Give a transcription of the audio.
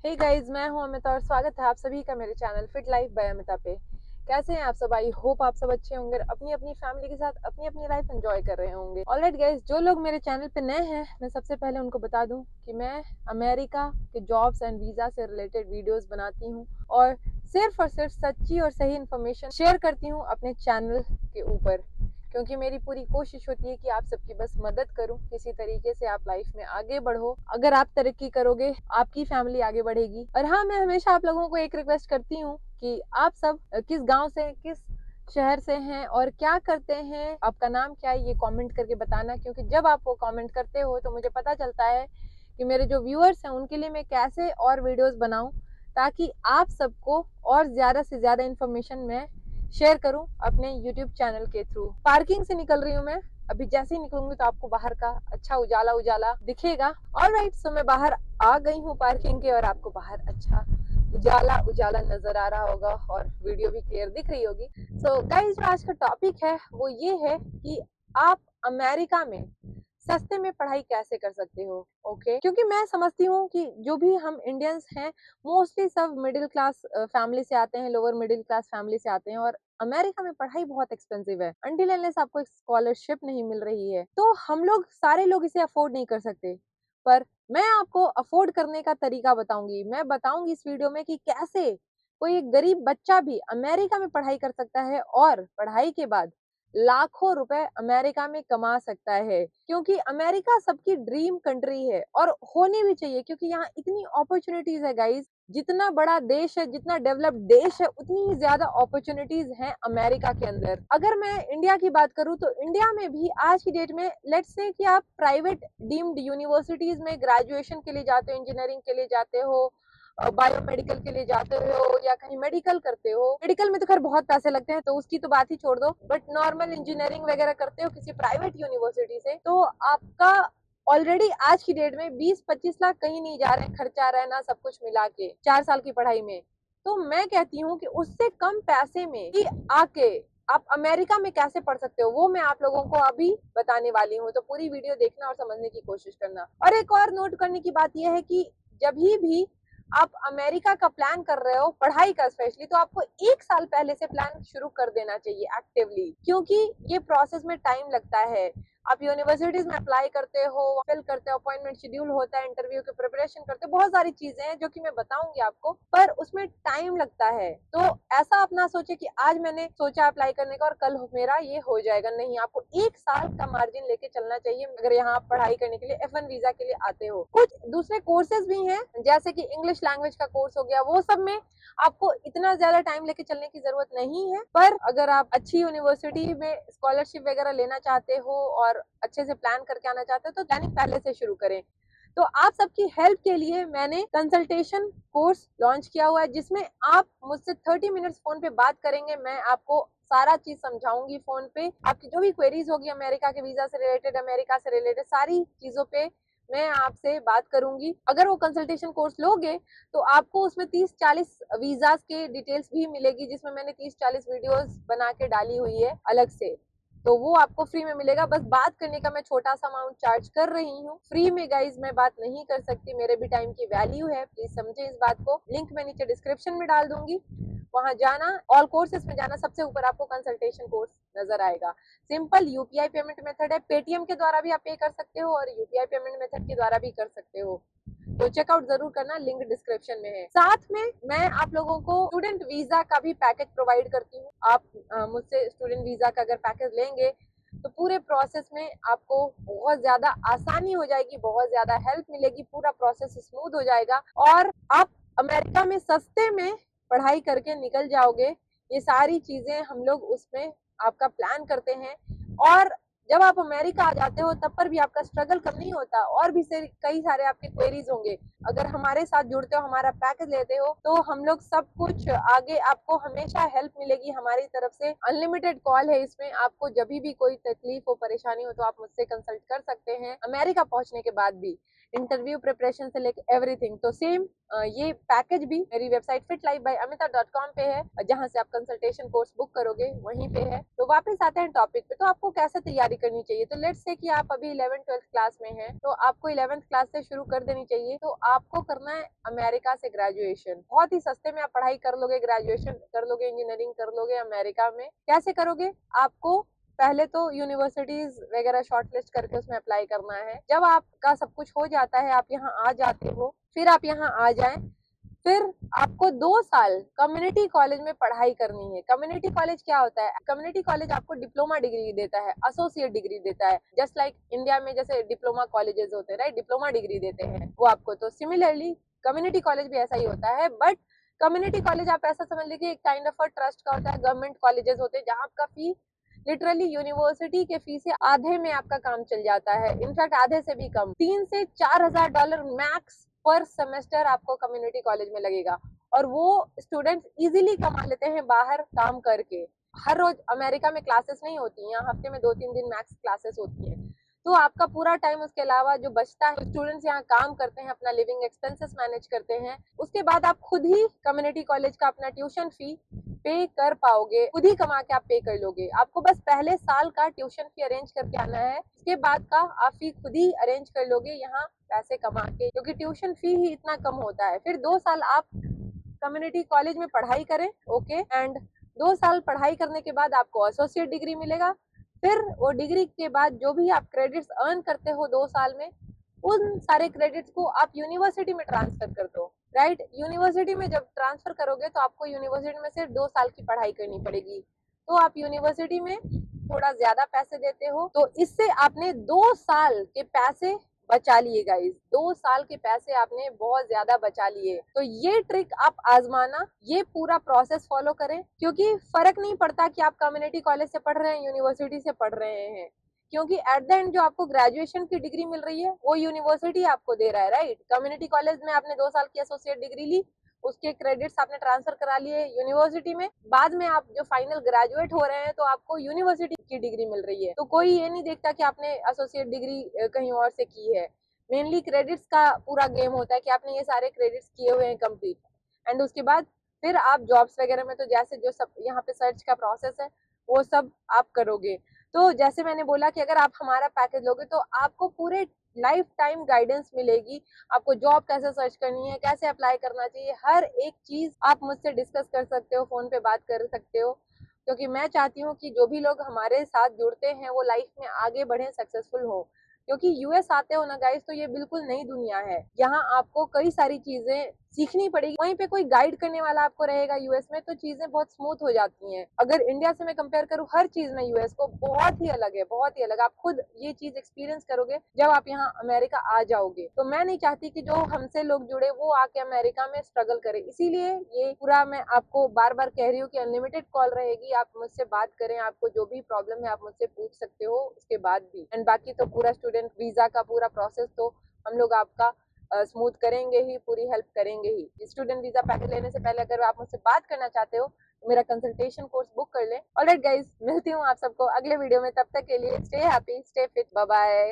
Hey guys, मैं हूं अमिता और स्वागत है आप सभी का मेरे channel fit life by Amita पे। कैसे हैं आप सब? आई होप आप सब अच्छे होंगे, अपनी अपनी फैमिली के साथ अपनी अपनी लाइफ एंजॉय कर रहे होंगे। ऑलराइट गाइस, जो लोग मेरे चैनल पे नए हैं, मैं सबसे पहले उनको बता दूं कि मैं अमेरिका के जॉब्स एंड वीजा से रिलेटेड वीडियोस बनाती हूँ और सिर्फ सच्ची और सही इन्फॉर्मेशन शेयर करती हूँ अपने चैनल के ऊपर, क्योंकि मेरी पूरी कोशिश होती है कि आप सबकी बस मदद करूं, किसी तरीके से आप लाइफ में आगे बढ़ो। अगर आप तरक्की करोगे, आपकी फैमिली आगे बढ़ेगी। और हाँ, मैं हमेशा आप लोगों को एक रिक्वेस्ट करती हूँ कि आप सब किस गांव से, किस शहर से हैं और क्या करते हैं, आपका नाम क्या है, ये कमेंट करके बताना। क्योंकि जब आप वो कमेंट करते हो तो मुझे पता चलता है कि मेरे जो व्यूअर्स हैं उनके लिए मैं कैसे और वीडियोस बनाऊं, ताकि आप सबको और ज्यादा से ज्यादा इंफॉर्मेशन मैं शेयर करूं अपने YouTube चैनल के थ्रू। पार्किंग से निकल रही हूँ मैं, अभी जैसे ही निकलूंगी तो आपको बाहर का अच्छा उजाला उजाला दिखेगा। ऑलराइट, सो मैं बाहर आ गई हूँ पार्किंग के और आपको बाहर अच्छा उजाला उजाला नजर आ रहा होगा और वीडियो भी क्लियर दिख रही होगी। सो गाइस, जो आज का टॉपिक है वो ये है कि आप अमेरिका में सस्ते में पढ़ाई कैसे कर सकते हो। ओके, क्योंकि मैं समझती हूँ कि जो भी हम इंडियंस हैं मोस्टली सब मिडिल क्लास फैमिली से आते हैं, लोअर मिडिल क्लास फैमिली से आते हैं, और अमेरिका में पढ़ाई बहुत एक्सपेंसिव है। अनटिल अनलेस आपको एक स्कॉलरशिप नहीं मिल रही है तो हम लोग सारे लोग इसे अफोर्ड नहीं कर सकते। पर मैं आपको अफोर्ड करने का तरीका बताऊंगी। मैं बताऊंगी इस वीडियो में कि कैसे कोई एक गरीब बच्चा भी अमेरिका में पढ़ाई कर सकता है और पढ़ाई के बाद लाखों रुपए अमेरिका में कमा सकता है। क्योंकि अमेरिका सबकी ड्रीम कंट्री है और होनी भी चाहिए, क्योंकि यहाँ इतनी अपॉर्चुनिटीज है गाइस। जितना बड़ा देश है, जितना डेवलप्ड देश है, उतनी ही ज्यादा अपॉर्चुनिटीज हैं अमेरिका के अंदर। अगर मैं इंडिया की बात करूं तो इंडिया में भी आज की डेट में लेट्स से कि आप प्राइवेट डीम्ड यूनिवर्सिटीज में ग्रेजुएशन के लिए जाते हो, इंजीनियरिंग के लिए जाते हो, बायोमेडिकल के लिए जाते हो या कहीं मेडिकल करते हो। मेडिकल में तो खैर बहुत पैसे लगते हैं तो उसकी तो बात ही छोड़ दो, बट नॉर्मल इंजीनियरिंग वगैरह करते हो किसी प्राइवेट यूनिवर्सिटी से, तो आपका ऑलरेडी आज की डेट में 20-25 लाख कहीं नहीं जा रहे हैं, खर्चा रहना सब कुछ मिला के 4 साल की पढ़ाई में। तो मैं कहती हूँ कि उससे कम पैसे में ही आके आप अमेरिका में कैसे पढ़ सकते हो, वो मैं आप लोगों को अभी बताने वाली हूँ। तो पूरी वीडियो देखना और समझने की कोशिश करना। और एक और नोट करने की बात यह है कि जब भी आप अमेरिका का प्लान कर रहे हो पढ़ाई का स्पेशली, तो आपको 1 साल पहले से प्लान शुरू कर देना चाहिए एक्टिवली, क्योंकि ये प्रोसेस में टाइम लगता है। आप यूनिवर्सिटीज में अप्लाई करते हो, फिल करते हो, अपॉइंटमेंट शेड्यूल होता है, इंटरव्यू की प्रिपरेशन करते हो, बहुत सारी चीजें हैं जो कि मैं बताऊंगी आपको, पर उसमें टाइम लगता है। तो ऐसा आप ना सोचे कि आज मैंने सोचा अप्लाई करने का और कल मेरा ये हो जाएगा। नहीं, आपको 1 साल का मार्जिन लेके चलना चाहिए अगर यहाँ आप पढ़ाई करने के लिए F1 वीजा के लिए आते हो। कुछ दूसरे कोर्सेज भी हैं जैसे कि इंग्लिश लैंग्वेज का कोर्स हो गया, वो सब में आपको इतना ज्यादा टाइम लेके चलने की जरूरत नहीं है। पर अगर आप अच्छी यूनिवर्सिटी में स्कॉलरशिप वगैरह लेना चाहते हो और अच्छे से प्लान करके आना चाहते हो तो प्लानिंग पहले से शुरू करें। तो आप सबकी हेल्प के लिए मैंने कंसल्टेशन कोर्स लॉन्च किया हुआ है, जिसमें आप मुझसे 30 मिनट्स फोन पे बात करेंगे। मैं आपको सारा चीज समझाऊंगी फोन पे। आपकी जो भी क्वेरीज होगी अमेरिका के वीजा से रिलेटेड, अमेरिका से रिलेटेड सारी चीजों पे मैं आपसे बात करूंगी। अगर वो कंसल्टेशन कोर्स लोगे तो आपको उसमें 30-40 वीजास के डिटेल्स भी मिलेगी, जिसमें मैंने 30-40 वीडियोस बना के डाली हुई है अलग से। तो वो आपको फ्री में मिलेगा। बस बात करने का मैं छोटा सा अमाउंट चार्ज कर रही हूँ। फ्री में गाइज मैं बात नहीं कर सकती, मेरे भी टाइम की वैल्यू है, प्लीज समझे इस बात को। लिंक मैं नीचे डिस्क्रिप्शन में डाल दूंगी, वहां जाना, ऑल कोर्सेज में जाना, सबसे ऊपर आपको कंसल्टेशन कोर्स नजर आएगा। सिंपल यूपीआई पेमेंट मेथड है, पेटीएम के द्वारा भी आप पे कर सकते हो और यूपीआई पेमेंट मेथड के द्वारा भी कर सकते हो। तो चेकआउट जरूर करना, लिंक डिस्क्रिप्शन में है। साथ में मैं आप लोगों को स्टूडेंट वीजा का भी पैकेज प्रोवाइड करती हूँ। आप मुझसे स्टूडेंट वीजा का अगर पैकेज लेंगे तो पूरे प्रोसेस में आपको बहुत ज्यादा आसानी हो जाएगी, बहुत ज्यादा हेल्प मिलेगी, पूरा प्रोसेस स्मूथ हो जाएगा और आप अमेरिका में सस्ते में पढ़ाई करके निकल जाओगे। ये सारी चीजें हम लोग उसमें आपका प्लान करते हैं। और जब आप अमेरिका आ जाते हो तब पर भी आपका स्ट्रगल कम नहीं होता, और भी से कई सारे आपके क्वेरीज होंगे। अगर हमारे साथ जुड़ते हो, हमारा पैकेज लेते हो, तो हम लोग सब कुछ आगे आपको हमेशा हेल्प मिलेगी हमारी तरफ से। अनलिमिटेड कॉल है इसमें, आपको जब भी कोई तकलीफ हो, परेशानी हो तो आप मुझसे कंसल्ट कर सकते हैं अमेरिका पहुंचने के बाद भी। इंटरव्यू प्रिपरेशन से लेकर एवरीथिंग। तो सेम ये पैकेज भी मेरी वेबसाइट fitlife.amita.com पे है, जहां से आप कंसल्टेशन कोर्स बुक करोगे वहीं पे है। तो वापस आते हैं टॉपिक पे, तो आपको कैसे तैयारी करनी चाहिए। तो लेट्स से कि आप अभी 11th-12th क्लास में हैं, तो आपको 11th क्लास से शुरू कर देनी चाहिए। तो आपको करना है अमेरिका से ग्रेजुएशन। बहुत ही सस्ते में आप पढ़ाई कर लोगे, ग्रेजुएशन कर लोगे, इंजीनियरिंग कर लोगे अमेरिका में। कैसे करोगे? आपको पहले तो यूनिवर्सिटीज वगैरह शॉर्टलिस्ट करके उसमें अप्लाई करना है। जब आपका सब कुछ हो जाता है, आप यहाँ आ जाते हो, फिर आप यहाँ आ जाएं, फिर आपको 2 साल कम्युनिटी कॉलेज में पढ़ाई करनी है। कम्युनिटी कॉलेज क्या होता है? कम्युनिटी कॉलेज आपको डिप्लोमा डिग्री देता है, एसोसिएट डिग्री देता है, जस्ट लाइक इंडिया में जैसे डिप्लोमा कॉलेजेस होते हैं, राइट, डिप्लोमा डिग्री देते हैं वो आपको। तो सिमिलरली कम्युनिटी कॉलेज भी ऐसा ही होता है, बट कम्युनिटी कॉलेज आप ऐसा समझ लीजिए एक काइंड ऑफ अ ट्रस्ट का होता है। गवर्नमेंट कॉलेजेस होते हैं जहाँ आपका फी लिटरली यूनिवर्सिटी के फी से आधे में आपका काम चल जाता है, इनफैक्ट आधे से भी कम। 3 से 4 हजार डॉलर मैक्स पर सेमेस्टर आपको कम्युनिटी कॉलेज में लगेगा, और वो स्टूडेंट्स इजीली कमा लेते हैं बाहर काम करके। हर रोज अमेरिका में क्लासेस नहीं होती, यहाँ हफ्ते में 2-3 दिन मैक्स क्लासेस होती है। तो आपका पूरा टाइम उसके अलावा जो बचता है, स्टूडेंट्स यहाँ काम करते हैं, अपना लिविंग एक्सपेंसेस मैनेज करते हैं। उसके बाद आप खुद ही कम्युनिटी कॉलेज का अपना ट्यूशन फी पे कर पाओगे, खुद ही कमा के आप पे कर लोगे। आपको बस पहले साल का ट्यूशन फी अरेंज करके आना है, उसके बाद का आप फी खुद ही अरेंज कर लोगे यहाँ पैसे कमा के, क्योंकि ट्यूशन फी ही इतना कम होता है। फिर 2 साल आप कम्युनिटी कॉलेज में पढ़ाई करें, ओके, एंड 2 साल पढ़ाई करने के बाद आपको एसोसिएट डिग्री मिलेगा। फिर वो डिग्री के बाद जो भी आप क्रेडिट्स अर्न करते हो 2 साल में, उन सारे क्रेडिट्स को आप यूनिवर्सिटी में ट्रांसफर कर दो, राइट। यूनिवर्सिटी में जब ट्रांसफर करोगे तो आपको यूनिवर्सिटी में सिर्फ 2 साल की पढ़ाई करनी पड़ेगी, तो आप यूनिवर्सिटी में थोड़ा ज्यादा पैसे देते हो, तो इससे आपने 2 साल के पैसे बचा लिए गाइस। 2 साल के पैसे आपने बहुत ज्यादा बचा लिए। तो ये ट्रिक आप आजमाना, ये पूरा प्रोसेस फॉलो करें, क्योंकि फर्क नहीं पड़ता कि आप कम्युनिटी कॉलेज से पढ़ रहे हैं, यूनिवर्सिटी से पढ़ रहे हैं, क्योंकि एट द एंड जो आपको ग्रेजुएशन की डिग्री मिल रही है वो यूनिवर्सिटी आपको दे रहा है, राइट। कम्युनिटी कॉलेज में आपने 2 साल की एसोसिएट डिग्री ली, उसके क्रेडिट्स आपने ट्रांसफर करा लिए यूनिवर्सिटी में, बाद में आप जो फाइनल ग्रेजुएट हो रहे हैं तो आपको यूनिवर्सिटी की डिग्री मिल रही है। तो कोई ये नहीं देखता कि आपने एसोसिएट डिग्री कहीं और से की है। मेनली क्रेडिट्स का पूरा गेम होता है कि आपने ये सारे क्रेडिट्स किए हुए हैं कंप्लीट, एंड उसके बाद फिर आप जॉब्स वगैरह में तो जैसे जो सब यहाँ पे सर्च का प्रोसेस है वो सब आप करोगे। तो जैसे मैंने बोला कि अगर आप हमारा पैकेज लोगे तो आपको पूरे लाइफ टाइम गाइडेंस मिलेगी। आपको जॉब कैसे सर्च करनी है, कैसे अप्लाई करना चाहिए, हर एक चीज आप मुझसे डिस्कस कर सकते हो, फोन पे बात कर सकते हो, क्योंकि मैं चाहती हूँ कि जो भी लोग हमारे साथ जुड़ते हैं वो लाइफ में आगे बढ़े, सक्सेसफुल हो। क्योंकि यूएस आते हो ना गाइस, तो ये बिल्कुल नई दुनिया है। यहाँ आपको कई सारी चीजें सीखनी पड़ेगी, वहीं पे कोई गाइड करने वाला आपको रहेगा यूएस में, तो चीजें बहुत स्मूथ हो जाती हैं। अगर इंडिया से मैं कंपेयर करूँ हर चीज में यूएस को बहुत ही अलग है, बहुत ही अलग। आप खुद ये चीज एक्सपीरियंस करोगे जब आप यहाँ अमेरिका आ जाओगे। तो मैं नहीं चाहती कि जो हमसे लोग जुड़े वो आके अमेरिका में स्ट्रगल करे, इसीलिए ये पूरा मैं आपको बार बार कह रही हूँ कि अनलिमिटेड कॉल रहेगी, आप मुझसे बात करें, आपको जो भी प्रॉब्लम है आप मुझसे पूछ सकते हो उसके बाद भी। एंड बाकी तो पूरा स्टूडेंट वीजा का पूरा प्रोसेस तो हम लोग आपका स्मूथ करेंगे ही, पूरी हेल्प करेंगे ही। स्टूडेंट वीजा पैकेज लेने से पहले अगर आप मुझसे बात करना चाहते हो तो मेरा कंसल्टेशन कोर्स बुक कर लें। ऑलराइट गाइस, मिलती हूँ आप सबको अगले वीडियो में, तब तक के लिए stay happy, stay fit, bye bye.